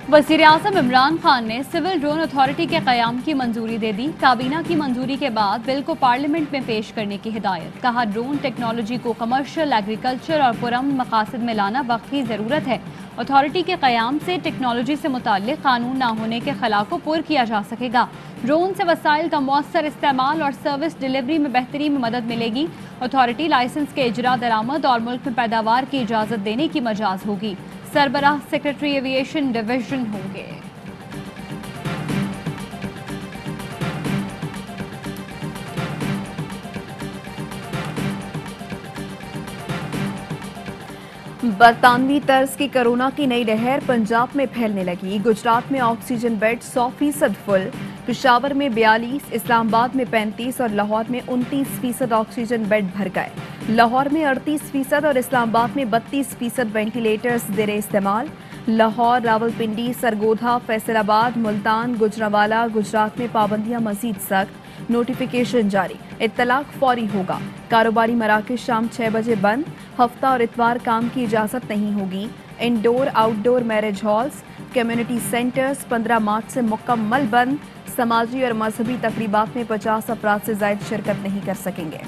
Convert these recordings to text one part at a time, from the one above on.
वज़ीर-ए-आज़म इमरान खान ने civil drone authority के क़याम की मंजूरी दे दी। काबीना की मंजूरी के बाद बिल को पार्लियामेंट में पेश करने की हिदायत। कहा, ड्रोन टेक्नोलॉजी को कमर्शियल, एग्रीकल्चर और पुरअमन मकासद में लाना वक्त की ज़रूरत है। अथॉरिटी के क़याम से टेक्नोलॉजी से मुताल्लिक़ कानून ना होने के खला को पुर किया जा सकेगा। ड्रोन से वसाइल का मौसर इस्तेमाल और सर्विस डिलीवरी में बेहतरी में मदद मिलेगी। अथॉरिटी लाइसेंस के इजरा, दरामद और मुल्क में पैदावार की इजाज़त देने की मजाज होगी। सरबराह सेक्रेटरी एविएशन डिवीजन होंगे। बरतानवी तर्ज की कोरोना की नई लहर पंजाब में फैलने लगी। गुजरात में ऑक्सीजन बेड 100% फुल, पेशावर में 42, इस्लामाबाद में 35 और लाहौर में 29% ऑक्सीजन बेड भर गए। लाहौर में 38% और इस्लामाबाद में 32% वेंटिलेटर्स जेर इस्तेमाल। लाहौर, रावलपिंडी, सरगोधा, फैसलाबाद, मुल्तान, गुजरांवाला, गुजरात में पाबंदियां मजीद सख्त, नोटिफिकेशन जारी। इत्तलाक फौरी होगा। कारोबारी मराकज़ शाम 6 बजे बंद। हफ्ता और इतवार काम की इजाज़त नहीं होगी। Indoor outdoor marriage halls, community centres 15 मार्च से मुकम्मल बंद। समाजी और मजहबी तकरीबात में 50 अफराद से ज़ायद शिरकत नहीं कर सकेंगे।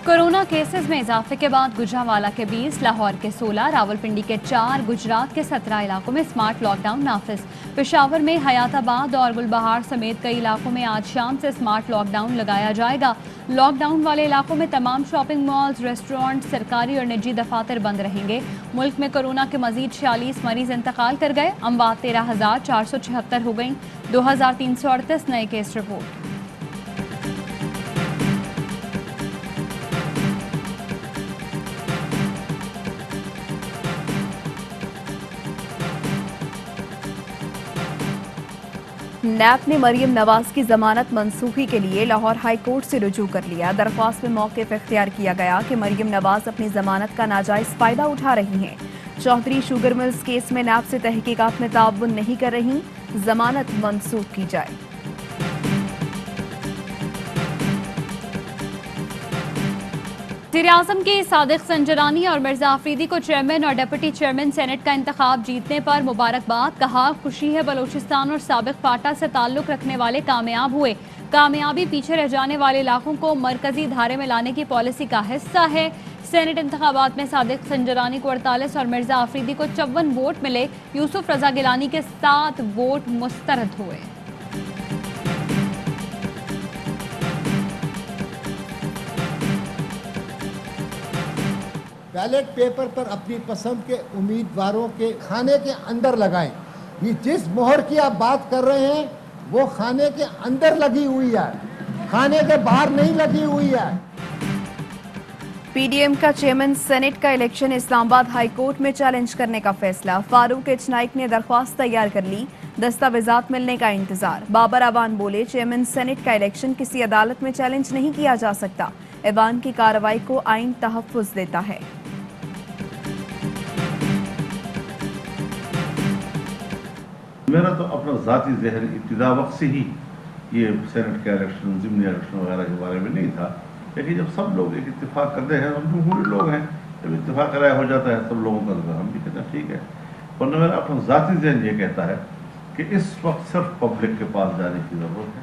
कोरोना केसेस में इजाफे के बाद गुजरांवाला के 20, लाहौर के 16, रावलपिंडी के 4, गुजरात के 17 इलाकों में स्मार्ट लॉकडाउन नाफिज। पेशावर में हयाताबाद और गुलबहार समेत कई इलाकों में आज शाम से स्मार्ट लॉकडाउन लगाया जाएगा। लॉकडाउन वाले इलाकों में तमाम शॉपिंग मॉल्स, रेस्टोरेंट, सरकारी और निजी दफातर बंद रहेंगे। मुल्क में कोरोना के मजीद 46 मरीज इंतकाल कर गए। अमवात 13,476 हो गई। 2,338 नए केस रिपोर्ट। नैब ने मरियम नवाज की जमानत मनसूखी के लिए लाहौर हाई कोर्ट से रुजू कर लिया। दरख्वास्त में मौक़िफ़ इख्तियार किया गया कि मरियम नवाज अपनी जमानत का नाजायज़ फ़ायदा उठा रही हैं। चौधरी शुगर मिल्स केस में नैब से तहकीकात में ताउन नहीं कर रही, जमानत मनसूख की जाए। वज़ीर-ए-आज़म के सादिक संजरानी और मिर्जा आफरीदी को चेयरमैन और डिप्टी चेयरमैन सेनेट का इंतखाब जीतने पर मुबारकबाद। कहा, खुशी है बलोचिस्तान और साबिक फाटा से ताल्लुक रखने वाले कामयाब हुए। कामयाबी पीछे रह जाने वाले इलाकों को मरकजी धारे में लाने की पॉलिसी का हिस्सा है। सेनेट इंतखाबात में सादिक संजरानी को 48 और मिर्जा आफरीदी को 54 वोट मिले। यूसुफ रजा गिलानी के 7 वोट मुस्तरद हुए। बैलेट पेपर पर अपनी पसंद के उम्मीदवारों के खाने के अंदर लगाएं। ये जिस मोहर की आप बात कर रहे हैं वो खाने के अंदर लगी हुई है, खाने के बाहर नहीं लगी हुई है। पीडीएम का चेयरमैन सेनेट का इलेक्शन इस्लामाबाद हाई कोर्ट में चैलेंज करने का फैसला। फारूक एच नाइक ने दरख्वास्त तैयार कर ली, दस्तावेजात मिलने का इंतजार। बाबर अवान बोले, चेयरमैन सेनेट का इलेक्शन किसी अदालत में चैलेंज नहीं किया जा सकता। ऐवान की कार्रवाई को आइन तहफ़्फ़ुज़ देता है। मेरा तो अपना ज़ाती ज़हन इब्तिदा वक्त से ही ये सेनेट का इलेक्शन, ज़िमनी इलेक्शन वगैरह के बारे में नहीं था, लेकिन जब सब लोग एक इत्तेफाक करते हैं, हम जमहूरी लोग हैं, जब इत्तेफाक राय हो जाता है सब लोगों का, तो हम भी कहते हैं ठीक है। वरना मेरा अपना ज़ाती ज़हन ये कहता है कि इस वक्त सिर्फ पब्लिक के पास जाने की ज़रूरत है।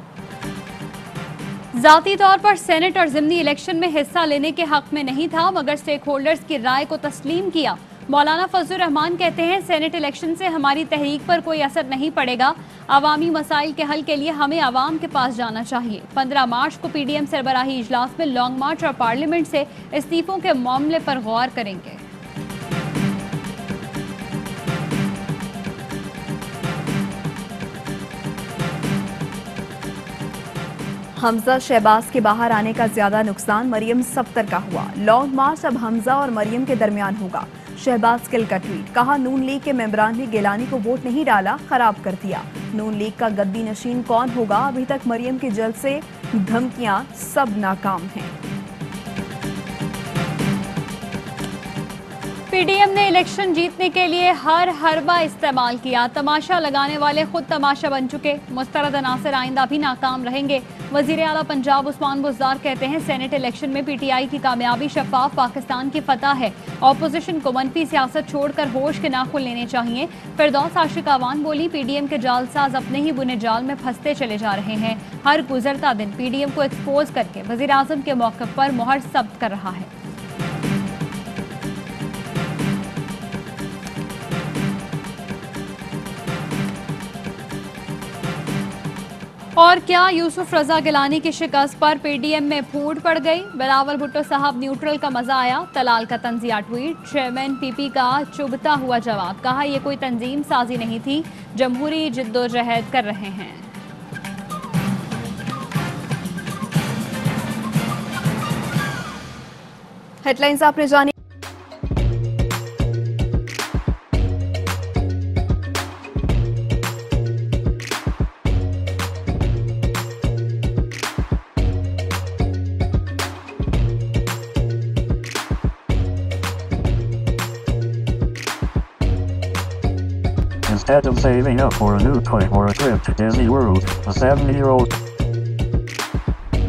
ज़ाती तौर पर सेनेट और ज़िमनी इलेक्शन में हिस्सा लेने के हक में नहीं था, मगर स्टेक होल्डर्स की राय को तस्लीम किया। मौलाना फजलुर रहमान कहते हैं, सेनेट इलेक्शन से हमारी तहरीक पर कोई असर नहीं पड़ेगा। अवामी मसाइल के हल के लिए हमें आवाम के पास जाना चाहिए। 15 मार्च को पीडीएम सरबराही इजलास में लॉन्ग मार्च और पार्लियामेंट से इस्तीफों के मामले पर गौर करेंगे। हमजा शहबाज के बाहर आने का ज्यादा नुकसान मरियम सफ्तर का हुआ। लॉन्ग मार्च अब हमजा और मरियम के दरमियान होगा। शहबाज गिल का ट्वीट। कहा, नून लीग के मेंबरान ने गिलानी को वोट नहीं डाला, खराब कर दिया। नून लीग का गद्दी नशीन कौन होगा? अभी तक मरियम के जलसे, धमकियां सब नाकाम हैं। पीडीएम ने इलेक्शन जीतने के लिए हर हरबा इस्तेमाल किया। तमाशा लगाने वाले खुद तमाशा बन चुके। मुस्तरद अनासर आइंदा भी नाकाम रहेंगे। वजीर आला पंजाब उस्मान बुज़दार कहते हैं सेनेट इलेक्शन में पीटीआई की कामयाबी शफाफ पाकिस्तान की फतह है। ऑपोजिशन को मनफी सियासत छोड़कर होश के नाखुन लेने चाहिए। फिरदौस आशिक आवान बोली, पीडीएम के जालसाज अपने ही बुने जाल में फंसते चले जा रहे हैं। हर गुजरता दिन पीडीएम को एक्सपोज करके वजीर आजम के मौक़िफ़ पर मोहर सब्त कर रहा है। और क्या यूसुफ रजा गिलानी की शिकस्त पर पीडीएम में फूट पड़ गई? बिलावल भुट्टो साहब न्यूट्रल का मजा आया। तलाल का तंजिया ट्वीट। चेयरमैन पीपी का चुभता हुआ जवाब। कहा यह कोई तंजीम साजी नहीं थी, जमहूरी जिद्दोजहद कर रहे हैं। हेडलाइंस आपने जानी। Instead of saving up for a new toy or a trip to Disney World, a 70-year-old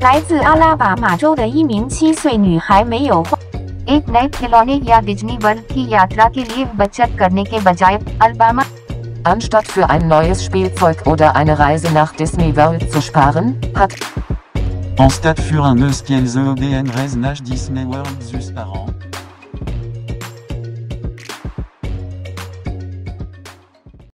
来自阿拉巴马州的一名7岁女孩没有花 एक नए खिलौने या डिज्नी वर्ल्ड की यात्रा के लिए बचत करने के बजाय Alabama Anstatt für ein neues Spielzeug oder eine Reise nach Disney World zu sparen, hat Anstatt für un neus Spielzeug oder eine Reise nach Disney World zu sparen